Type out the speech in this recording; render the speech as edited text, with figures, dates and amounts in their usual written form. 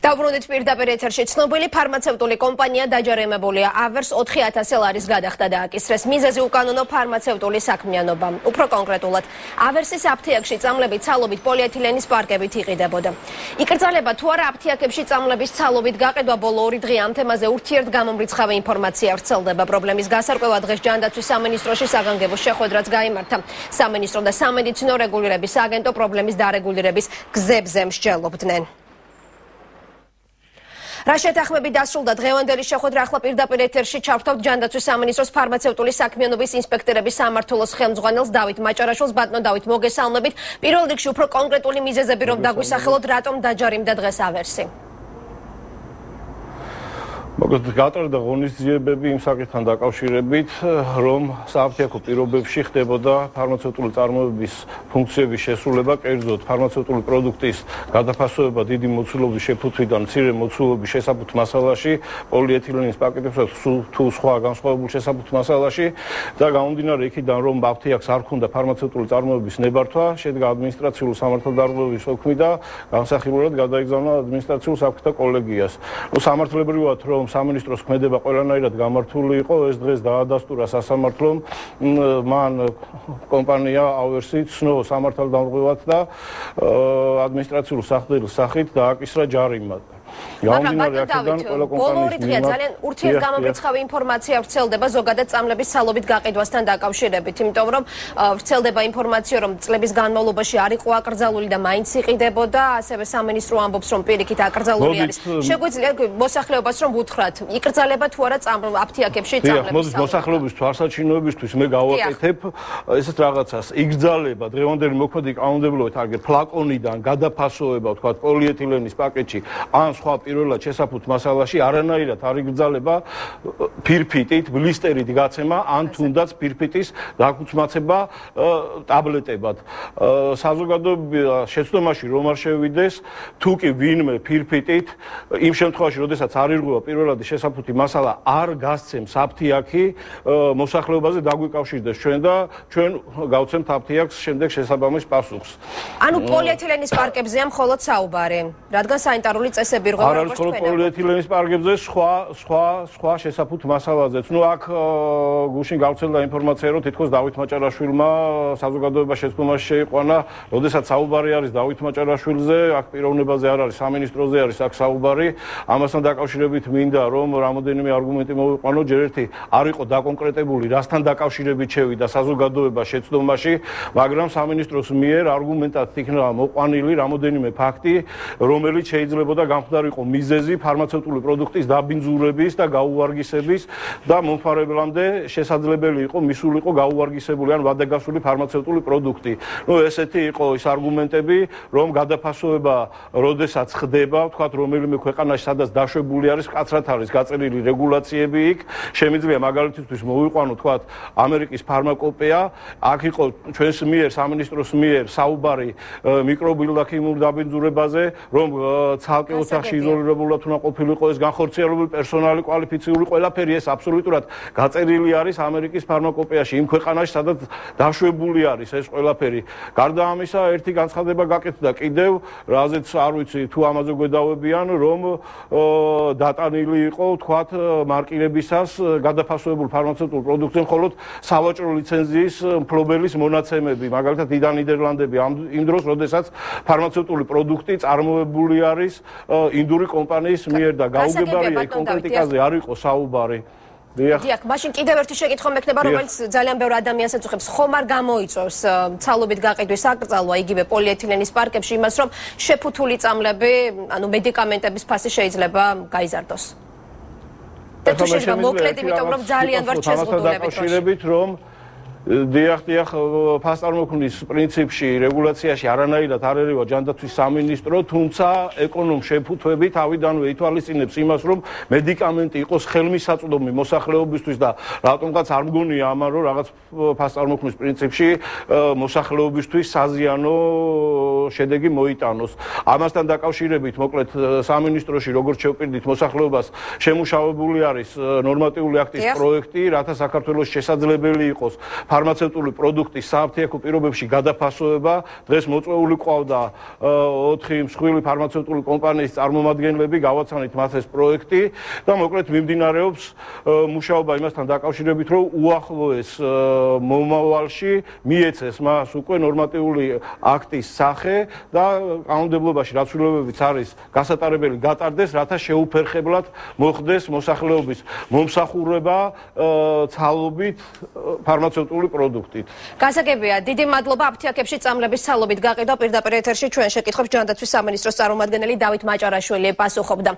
Დავბრუნდით პირდაპირ ეთერში. ცნობილი ფარმაცევტული კომპანია დაჯარიმებულია. ავერს 4000 ლარის გადახდა დააკისრეს. მიზეზი უკანონო ფარმაცევტული საქმიანობა. უფრო კონკრეტულად, ავერსის აფთიაქში წამლებით ცალობით პოლიეთილენის პარკებით იყიდებოდა. იკრძალება თუ არა აფთიაქებში წამლების ცალობით გაყიდვა ბოლო 2 დღე ამ თემაზე ურთიერთგამომრიცხავი ინფორმაცია ვრცელდება. პრობლემის გასარკვევად დღეს ჯანდაცვის სამინისტროში საგანგებო შეხვედრაც გაიმართა. სამინისტრო და სამედიცინო რეგულირების სააგენტო პრობლემის დარეგულირების გზებზე მსჯელობდნენ. რა შეთანხმებით დასრულდა დღევანდელი შეხვედრა ახლა პირდაპირ ეთერში ჩავთავთ ჯანდაცვის სამინისტროს ფარმაცევტული საქმიანობის ინსპექტორების სამმართველოს ხელმძღვანელს დავით მაჭარაშვილს. ბატონო დავით, მოგესალმებით. პირველ რიგში უფრო კონკრეტული მიზეზები რომ დაგვისახელოთ, რატომ დაჯარიმდა დღეს ავერსი? მოკლედ გატარდა ღონისძიებები იმ საკითხთან დაკავშირებით, რომ სააფთიაქო პირობებში ხდებოდა ფარმაცევტული წარმოებების ფუნქციების შესრულება, კერძოდ ფარმაცევტული პროდუქტის გადაფასება დიდი მოცულობის შეფუთვიდან მცირე მოცულობის შესაფუთ მასალაში, პოლიეთილენის პაკეტებსა თუ სხვა განსხვავებულ შესაფუთ მასალაში და გამომდინარე იქიდან, რომ აფთიაქს არ ჰქონდა ფარმაცევტული წარმოებების ნებართვა, შედგა ადმინისტრაციული სამართალდარღვევების ოქმი და განსახილველად გადაიგზავნა ადმინისტრაციულ საფრთხეთა კოლეგიას. სამართლებრივად რომ სამინისტროს ქმედება ყველანაირად გამართული იყო, ეს დღეს დაადასტურა სასამართლომ, მან კომპანია ავერსი ცნო სამართალდამორღვევად და ადმინისტრაციულ სახდერის სახით დააკისრა ჯარიმა. მაგრამ ბოლო 2 დღეა ძალიან ურთიერთგამომრიცხავი ინფორმაცია ვრცელდება ზოგადად წამლების ცალობით გაყიდვასთან დაკავშირებით, იმიტომ რომ ვრცელდება ინფორმაცია, რომ წლების განმავლობაში არ იყო აკრძალული და მაინც იყიდებოდა, ასევე სამინისტრო ამბობს, რომ პირიქით აკრძალული არის. შეგვიძლია მოსახლეობას რომ ვუთხრათ, იკრძალება თუ არა აფთიაქებში წამლების ცალობით? მოსახლეობის თვალსაჩინოებისთვის მე გავაკეთებ ესეთ რაღაცას. იკრძალება დღევანდელი მოქმედი კანონმდებლობით აგერ ფლაკონიდან გადაფასოება, თქვა პოლიეთილენის პაკეტში ან სხვა პირველად შესაფუთ მასალაში არანაირად არ იგრძალება ფირფიტით, ბლისტერით გაცემა ან თუნდაც ფირფიტის დაქუცმაცება ტაბლეტებად. საზოგადოება შეცდომაში რომ არ შევიდეს, თუ კი ვინმე ფირფიტით იმ შემთხვევაში, როდესაც არ ირღვევა პირველადი შესაფუთი მასალა, არ გასცემს აფთიაქი, მოსახლეობაზე დაგვიკავშირდეს ჩვენ და ჩვენ გავცემთ აფთიაქს შემდეგ შესაბამის პასუხს. ანუ პოლიეთილენის პარკებზეა მხოლოდ საუბარი, რადგან სანიტარული წესები არ არის მხოლოდ პოლიეთილენის პარკებზე, სხვა შესაფუთ მასალაზეც. ნუ აქ გუშინ გავრცელდა ინფორმაცია, რომ თითქოს დავით მაჭარაშვილმა საზოგადოება შეცდომაში შეიყვანა, როდესაც საუბარი არის დავით მაჭარაშვილზე, აქ პიროვნებაზე არ არის, სამინისტროზე არის აქ საუბარი. ამასთან დაკავშირებით მინდა რომ რამოდენიმე არგუმენტი მოვიყვანო, ჯერ ერთი არ იყო დაკონკრეტებული, რასთან დაკავშირებით შევიდა საზოგადოება შეცდომაში, მაგრამ სამინისტროს მიერ არგუმენტად იქნა მოყვანილი რამოდენიმე ფაქტი, რომელიც შეიძლებოდა გამხდარიყო მიზეზი ფარმაცევტული პროდუქტის დაბინძურების და გაუვარგისების და მომხმარებლამდე შესაძლებელი იყო მისულიყო გაუვარგისებული ან ვადაგასული ფარმაცევტული პროდუქტი. ნუ ესეთი იყო ის არგუმენტები, რომ გადაფასება, როდესაც ხდება, ვთქვათ, რომელიმე ქვეყანაში, სადაც დაშვებული არის, მკაცრად არის გაწერილი რეგულაციები იქ, შემიძლია მაგალითისთვის მოვიყვანო, ვთქვათ, ამერიკის ფარმაკოპეა, აქ იყო ჩვენს მიერ, სამინისტროს მიერ საუბარი მიკრობიულ და ქიმიურ დაბინძურებაზე, რომ ცალკე ოთახში იზოლირებულად უნდა ყოფილიყო ეს განხორციელებული პერსონალი, კვალიფიციური ყველაფერი ეს აბსოლუტურად გაწერილი არის ამერიკის ფარმაკოპეაში, იმ ქვეყანაში, სადაც დაშვებული არის ეს ყველაფერი. გარდა ამისა, ერთი განცხადება გაკეთდა კიდევ, რაზეც არ ვიცი თუ ამაზე გვედავებიან, რომ დატანილი იყო, ვთქვათ, მარკირებისას გადაფასებულ ფარმაცევტულ პროდუქტზე მხოლოდ სავაჭრო ლიცენზიის მფლობელის მონაცემები, მაგალითად იდან ნიდერლანდები იმ დროს, როდესაც ფარმაცევტული პროდუქტი წარმოებული არის ინდური კომპანიის მიერ და გაუგებარია კონკრეტიკაზე არ იყო საუბარი. დიახ, მაშინ კიდევ ერთი შეკითხვა მექნება, რომელიც ძალიან ბევრ ადამიანს ეწუხებს. ხომ არ გამოიწვევს ცალობით გაყიდვის აკრძალვა იგივე პოლიეთილენის პარკებში იმას, რომ შეფუთული წამლები, ანუ მედიკამენტების ფასი შეიძლება გაიზარდოს? და თუ შეიძლება მოკლედ, იმიტომ რომ ძალიან ვარ შეზღუდულებით რომ დიახ, ფასტარმოქმნის პრინციპში, რეგულაციაში არანაირად არ ერევა ჯანდაცვის სამინისტრო, თუმცა ეკონომ შეფუთვები თავიდანვე ითვალისწინებს იმას, რომ მედიკამენტი იყოს ხელმისაწვდომი მოსახლეობისთვის და რატომღაც არ მგონია ამან, რომ რაღაც ფასტარმოქმნის პრინციპში მოსახლეობისთვის საზიანო შედეგი მოიტანოს. ამასთან დაკავშირებით, მოკლედ სამინისტროში როგორც შევპირდით მოსახლეობას შემუშავებული არის ნორმატიული აქტის პროექტი, რათა საქართველოს შესაძლებელი იყოს ფარმაცევტული პროდუქტის სააფთიაქო პირობებში გადაფასება. დღეს მოწვეული ყავდა 4 მსხვილი ფარმაცევტული კომპანიის წარმომადგენლები, გავაცანით მათ ეს პროექტი და მოკლედ მიმდინარეობს მუშაობა იმასთან დაკავშირებით, რომ უახლოეს მომავალში მიეცეს მას უკვე ნორმატიული აქტის სახე და კანონმდებლობაში რაც ცვლილებებიც არის გასატარებელი გატარდეს, რათა შეუფერხებლად მოხდეს მოსახლეობის მომსახურება ცალობით ფარმაცევტული პროდუქტით. გასაგებია, დიდი მადლობა აფთიაქებში წამლების ცალობით გაყიდვა პირდაპირ ეთერში ჩვენ შეკითხვებს ჯანდაცვის სამინისტროს წარმომადგენელი დავით მაჭარაშვილი პასუხობდა.